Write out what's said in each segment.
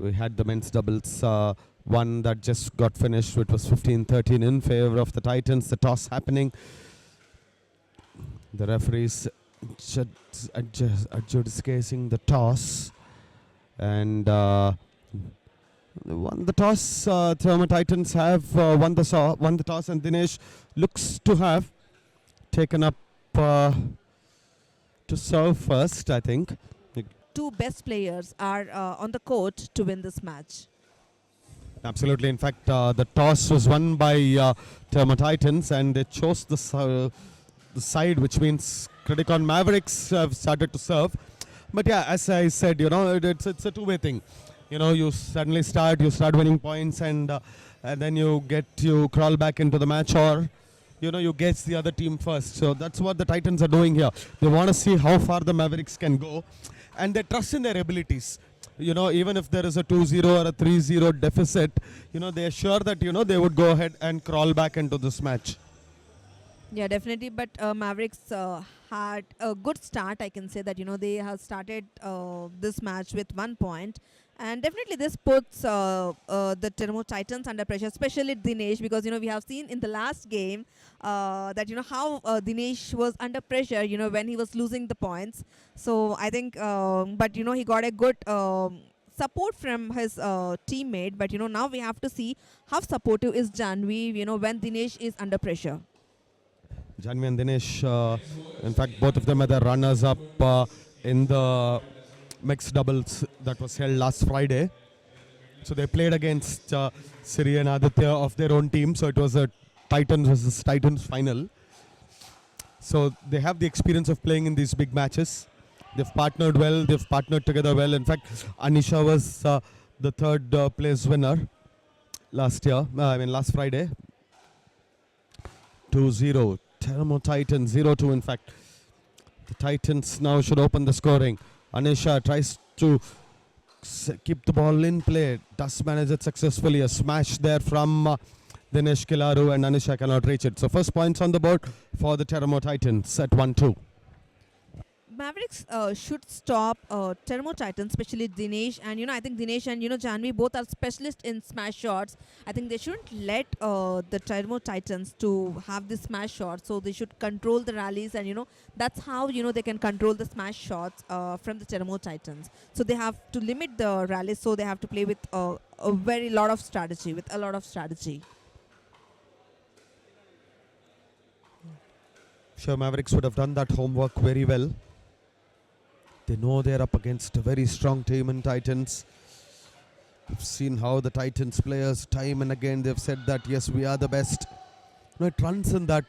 We had the men's doubles one that just got finished. It was 15-13 in favor of the Titans. The toss happening. The referees adjudicating the toss, and won the toss. Thermo Titans have won the toss, and Dinesh looks to have taken up to serve first, I think. Two best players are on the court to win this match. Absolutely. In fact, the toss was won by Thermo Titans, and they chose the side, which means Criticon Mavericks have started to serve. But yeah, as I said, it's a two-way thing. You suddenly start winning points, and then you crawl back into the match, or you guess the other team first. So that's what the Titans are doing here. They want to see how far the Mavericks can go, and they trust in their abilities. Even if there is a 2-0 or a 3-0 deficit, they are sure that they would go ahead and crawl back into this match. Yeah, definitely. But Mavericks had a good start. I can say that they have started this match with 1 point. And definitely this puts the Thermo Titans under pressure, especially Dinesh, because we have seen in the last game that how Dinesh was under pressure when he was losing the points. So I think but he got a good support from his teammate, but now we have to see how supportive is Jahnavi when Dinesh is under pressure. Jahnavi and Dinesh, in fact, both of them are the runners up in the mixed doubles that was held last Friday. So they played against Siri and Aditya of their own team. So it was a Titans versus Titans final. So they have the experience of playing in these big matches. They've partnered well. They've partnered together well. In fact, Anisha was the third place winner last Friday. 2-0. Thermo Titans 0-2 in fact. The Titans now should open the scoring. Anisha tries to keep the ball in play. Does manage it successfully. A smash there from Dinesh Kilaru, and Anisha cannot reach it. So first points on the board for the Thermo Titans at 1-2. Mavericks should stop Thermo Titans, especially Dinesh. And I think Dinesh and Jahnavi both are specialists in smash shots. I think they shouldn't let the Thermo Titans to have the smash shots. So they should control the rallies, and that's how they can control the smash shots from the Thermo Titans. So they have to limit the rallies. So they have to play with a lot of strategy. Sure, Mavericks would have done that homework very well. They know they're up against a very strong team in Titans. We've seen how the Titans players time and again they've said that yes, we are the best. It runs in that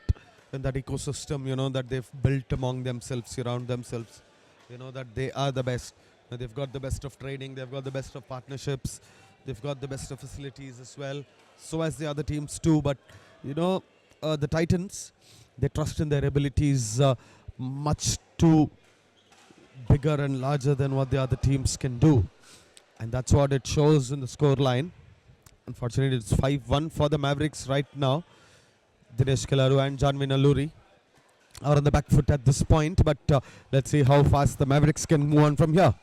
ecosystem, that they've built among themselves, around themselves. That they are the best. They've got the best of training, they've got the best of partnerships, they've got the best of facilities as well. So as the other teams too. But the Titans, they trust in their abilities much too bigger and larger than what the other teams can do, and that's what it shows in the score line. Unfortunately, it's 5-1 for the Mavericks right now. Dinesh Kilaru and Jahnavi Nalluri are on the back foot at this point, but let's see how fast the Mavericks can move on from here.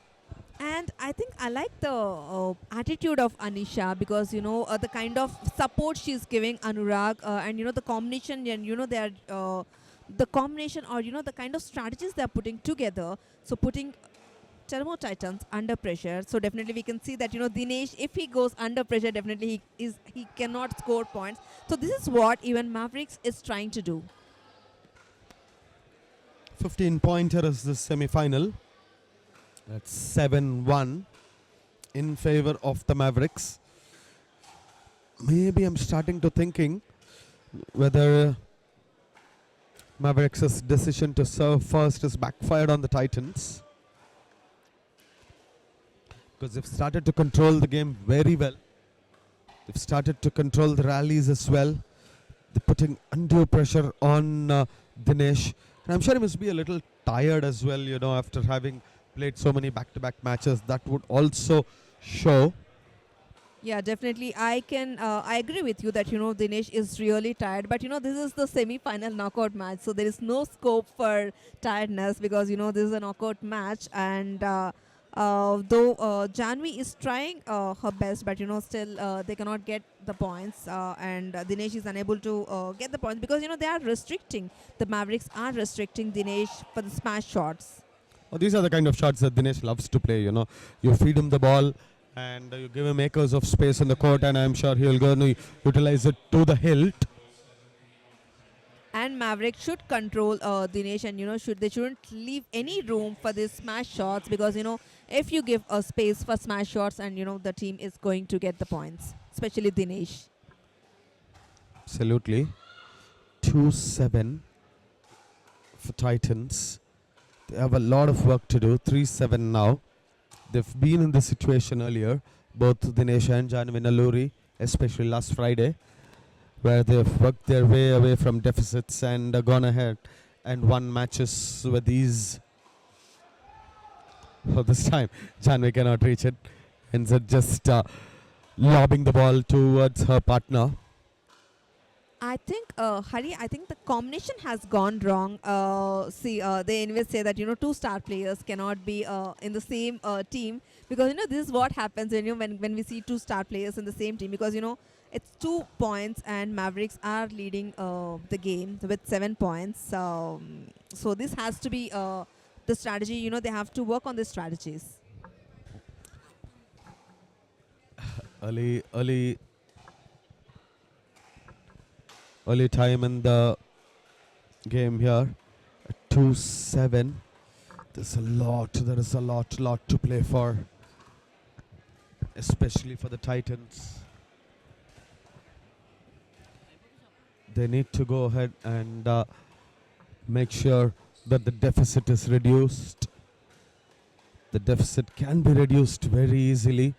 And I think I like the attitude of Anisha, because the kind of support she's giving Anurag, and the combination, and they are the combination, or the kind of strategies they're putting together, so putting Thermo Titans under pressure. So definitely we can see that Dinesh, if he goes under pressure, definitely he cannot score points. So this is what even Mavericks is trying to do. 15-pointer is the semi-final. That's 7-1 in favor of the Mavericks. Maybe I'm starting to thinking whether Mavericks' decision to serve first is backfired on the Titans, because they've started to control the game very well. They've started to control the rallies as well. They're putting undue pressure on Dinesh. And I'm sure he must be a little tired as well, after having played so many back-to-back matches. That would also show. Yeah, definitely. I agree with you that, Dinesh is really tired. But, this is the semi-final knockout match. So there is no scope for tiredness, because, this is a knockout match. And Though Jahnavi is trying her best, but still they cannot get the points, and Dinesh is unable to get the points because they are restricting. The Mavericks are restricting Dinesh for the smash shots. Oh, these are the kind of shots that Dinesh loves to play. You feed him the ball and you give him acres of space in the court, and I'm sure he'll go and utilize it to the hilt. And Maverick should control Dinesh, and they shouldn't leave any room for these smash shots because if you give a space for smash shots, and the team is going to get the points, especially Dinesh. Absolutely. 2-7 for Titans. They have a lot of work to do. 3-7 now. They've been in this situation earlier, both Dinesh and Jahnavi Nalluri, especially last Friday, where they've worked their way away from deficits and gone ahead and won matches with ease. For this time, Jahnavi cannot reach it. Ends up just lobbing the ball towards her partner. I think, Hari, I think the combination has gone wrong. They anyways say that, two star players cannot be in the same team because, this is what happens when we see two star players in the same team because, it's 2 points and Mavericks are leading the game with 7 points. So this has to be the strategy. They have to work on the strategies. Early time in the game here. 2-7. There is a lot to play for, especially for the Titans. They need to go ahead and make sure that the deficit is reduced. The deficit can be reduced very easily.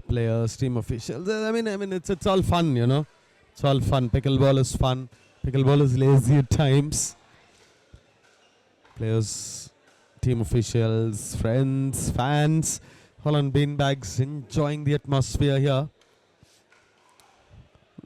Players, team officials. I mean, it's all fun, It's all fun. Pickleball is fun. Pickleball is lazy at times. Players, team officials, friends, fans, all on beanbags, enjoying the atmosphere here.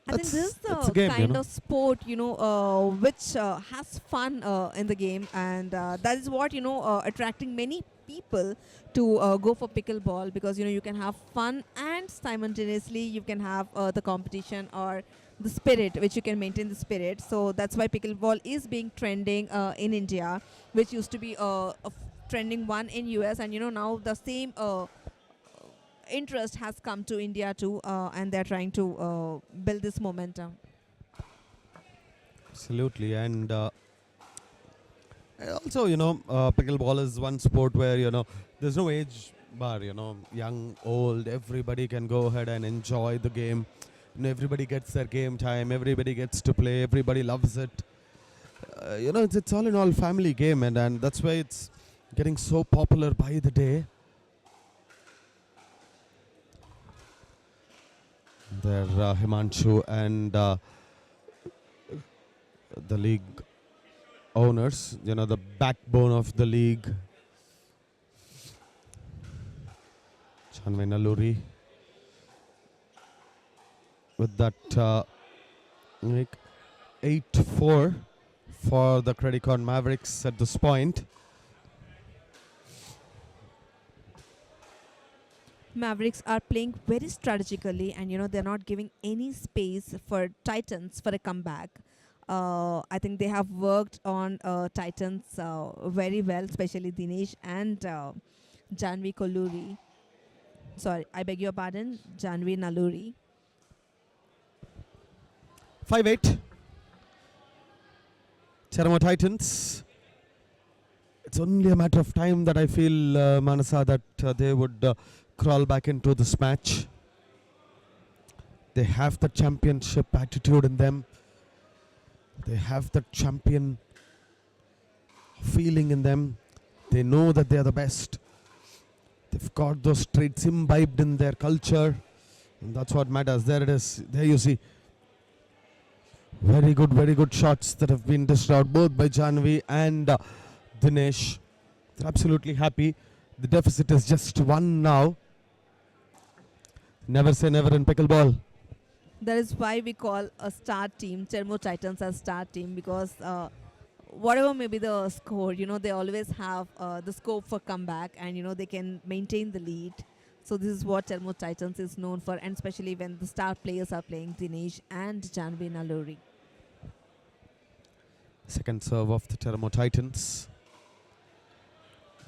I think this is the game, kind of sport, which has fun in the game, and that is what attracting many people to go for pickleball because you can have fun and simultaneously you can have the competition or the spirit, which you can maintain the spirit. So that's why pickleball is being trending in India, which used to be trending one in US, and now the same interest has come to India too, and they're trying to build this momentum. Absolutely, and also, pickleball is one sport where, there's no age bar, young, old, everybody can go ahead and enjoy the game. Everybody gets their game time, everybody gets to play, everybody loves it. It's all in all family game, and that's why it's getting so popular by the day. There, Himanshu and the league owners, the backbone of the league. Jahnavi Nalluri with that 8-4 for the Credicon Mavericks at this point. Mavericks are playing very strategically, and they're not giving any space for Titans for a comeback. I think they have worked on Titans very well, especially Dinesh and Jahnavi Nalluri. Sorry, I beg your pardon, Jahnavi Nalluri. 5-8. Cheramo Titans. It's only a matter of time that I feel, Manasa, that they would crawl back into this match. They have the championship attitude in them. They have the champion feeling in them. They know that they are the best. They've got those traits imbibed in their culture, and that's what matters. There it is. There you see. Very good shots that have been dished out both by Jahnavi and Dinesh. They're absolutely happy. The deficit is just 1 now. Never say never in pickleball. That is why we call a star team, Chermo Titans, as star team, because whatever may be the score, they always have the scope for comeback, and they can maintain the lead. So this is what Termo Titans is known for, and especially when the star players are playing, Dinesh and Jahnavi Nalluri. Second serve of the Teramo Titans.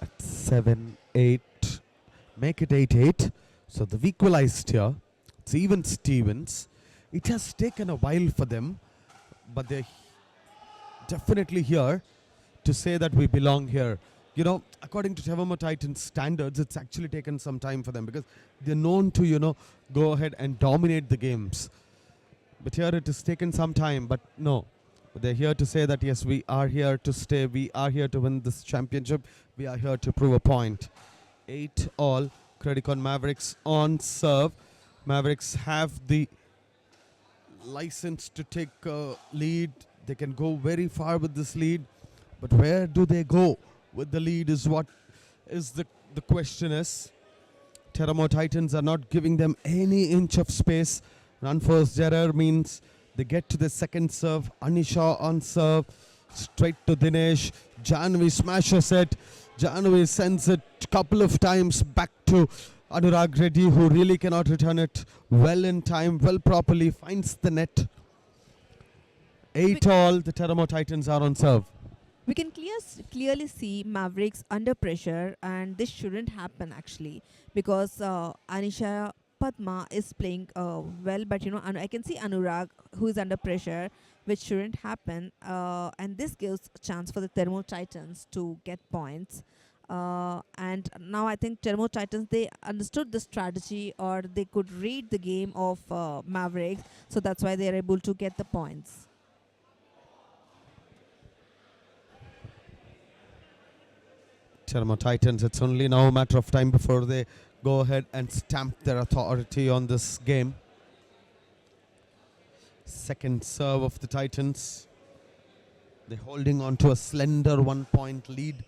At 7-8. Make it 8-8. So they've equalized here. It's even Stevens. It has taken a while for them, but they're definitely here to say that we belong here. According to Teramo Titans standards, it's actually taken some time for them because they're known to, go ahead and dominate the games. But here it has taken some time, but no. They're here to say that, yes, we are here to stay. We are here to win this championship. We are here to prove a point. 8-all. Credicon Mavericks on serve. Mavericks have the license to take a lead. They can go very far with this lead. But where do they go with the lead is what is the question is. Teramo Titans are not giving them any inch of space. An unforced error means they get to the second serve. Anisha on serve. Straight to Dinesh. Jahnavi smashes it. Jahnavi sends it a couple of times back to Anurag Reddy, who really cannot return it well in time, well properly, finds the net. 8-all, the Teramo Titans are on serve. We can clearly see Mavericks under pressure, and this shouldn't happen actually, because Anisha Padma is playing well, but I can see Anurag who is under pressure, which shouldn't happen, and this gives a chance for the Thermo Titans to get points. And now I think Thermo Titans, they understood the strategy, or they could read the game of Mavericks, so that's why they are able to get the points. Teramo Titans, it's only now a matter of time before they go ahead and stamp their authority on this game. Second serve of the Titans. They're holding on to a slender 1-point lead.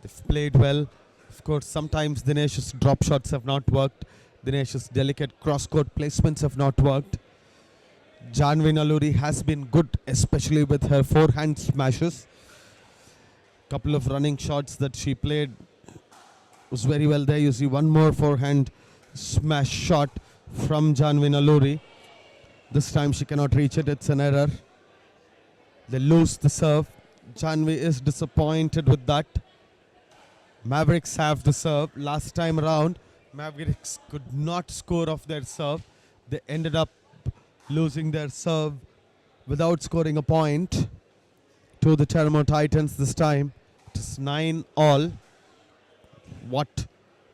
They've played well. Of course, sometimes Dinesh's drop shots have not worked. Dinesh's delicate cross-court placements have not worked. Jahnavi Nalluri has been good, especially with her forehand smashes. Couple of running shots that she played was very well there. You see one more forehand smash shot from Jahnavi Nalluri. This time she cannot reach it. It's an error. They lose the serve. Jahnavi is disappointed with that. Mavericks have the serve. Last time around, Mavericks could not score off their serve. They ended up losing their serve without scoring a point to the Teramo Titans this time. It is 9-all. What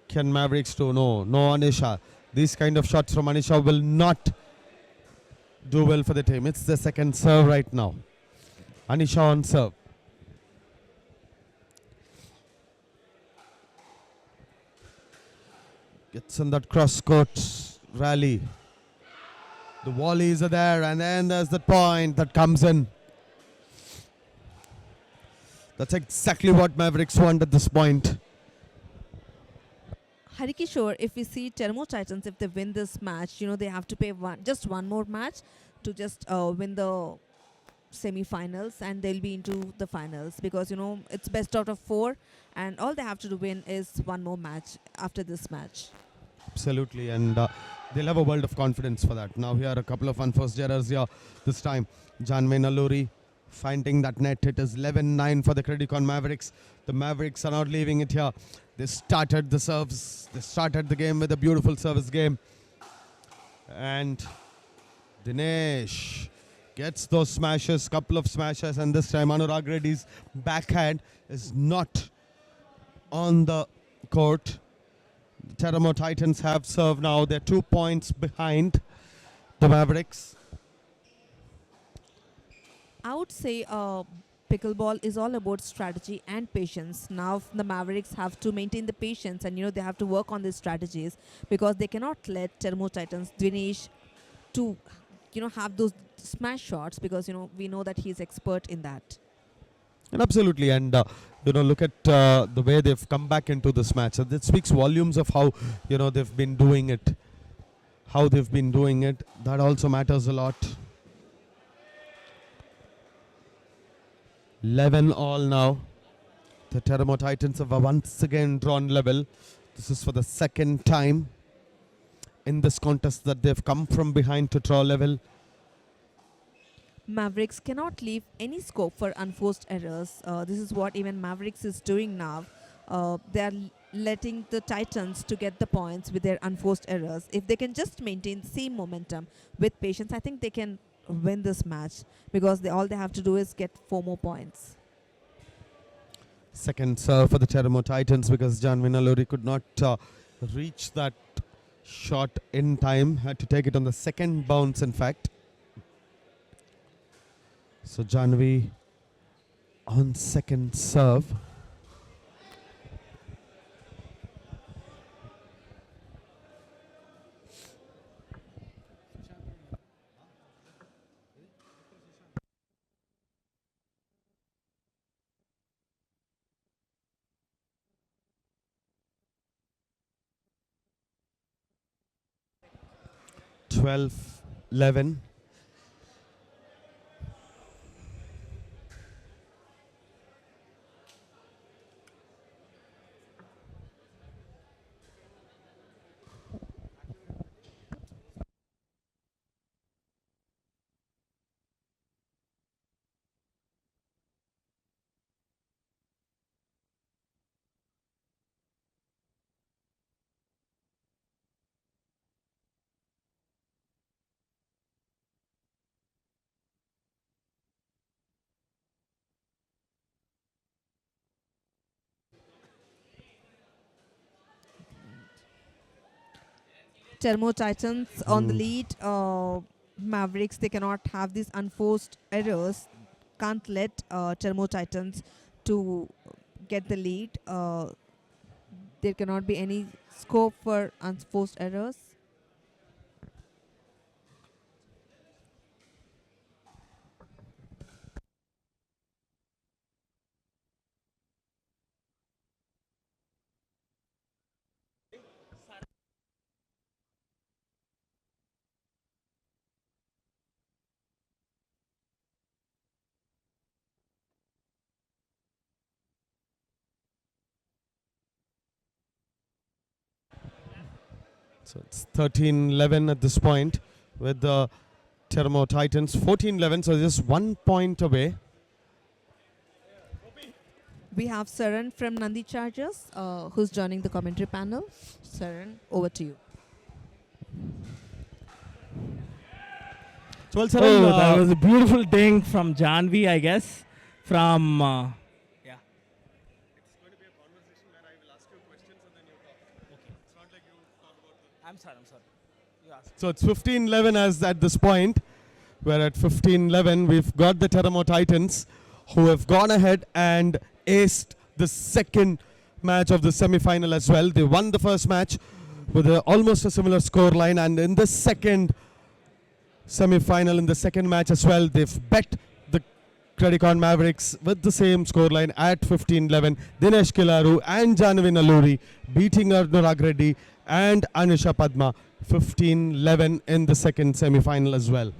can Mavericks do? No Anisha. These kind of shots from Anisha will not do well for the team. It's the second serve right now. Anisha on serve. Gets in that cross-court rally. The volleys are there, and then there's the point that comes in. That's exactly what Mavericks want at this point. Harikishore, if we see Termo Titans, if they win this match, they have to play just one more match to just win the semi-finals, and they'll be into the finals, because it's best out of 4, and all they have to win is one more match after this match. Absolutely, and they'll have a world of confidence for that. Now here a couple of unforced errors here. This time Jahnavi Nalluri finding that net. It is 11-9 for the Credicon Mavericks. The Mavericks are not leaving it here. They started the serves. They started the game with a beautiful service game. And Dinesh gets those smashes, couple of smashes, and this time Anurag Reddy's backhand is not on the court. The Teramo Titans have served now. They're 2 points behind the Mavericks. I would say pickleball is all about strategy and patience. Now the Mavericks have to maintain the patience, and they have to work on these strategies, because they cannot let Termo Titans, Dinesh, to have those smash shots, because we know that he's expert in that. And absolutely, and look at the way they've come back into this match. That speaks volumes of how they've been doing it. How they've been doing it. That also matters a lot. 11 all now. The Teramo Titans have once again drawn level. This is for the second time in this contest that they've come from behind to draw level. Mavericks cannot leave any scope for unforced errors. This is what even Mavericks is doing now. They are letting the Titans to get the points with their unforced errors. If they can just maintain the same momentum with patience, I think they can win this match, because all they have to do is get 4 more points. Second serve for the Teramo Titans, because Jahnavi Nalluri could not reach that shot in time. Had to take it on the second bounce, in fact. So Jahnavi on second serve. Twelve, 11. Termo Titans on the lead. Mavericks, they cannot have these unforced errors. Can't let Termo Titans to get the lead. There cannot be any scope for unforced errors. So it's 13-11 at this point with the Teramo Titans. 14-11, so just 1 point away. We have Saran from Nandi Chargers, who's joining the commentary panel. Saran, over to you. So, well, Saran, that was a beautiful ding from Jahnavi, I guess. From yeah. It's going to be a conversation where I will ask you questions and then you talk. Okay. It's not like you talk about the... I'm sorry. You ask. So it's 15-11 as at this point. We're at 15-11. We've got the Teramo Titans who have gone ahead and aced the second match of the semi-final as well. They won the first match with almost a similar score line, and in the second semi-final, in the second match as well, they've bet the Credicon Mavericks with the same scoreline at 15-11. Dinesh Kilaru and Jahnavi Nalluri beating Anurag Reddy and Anisha Padma 15-11 in the second semi-final as well.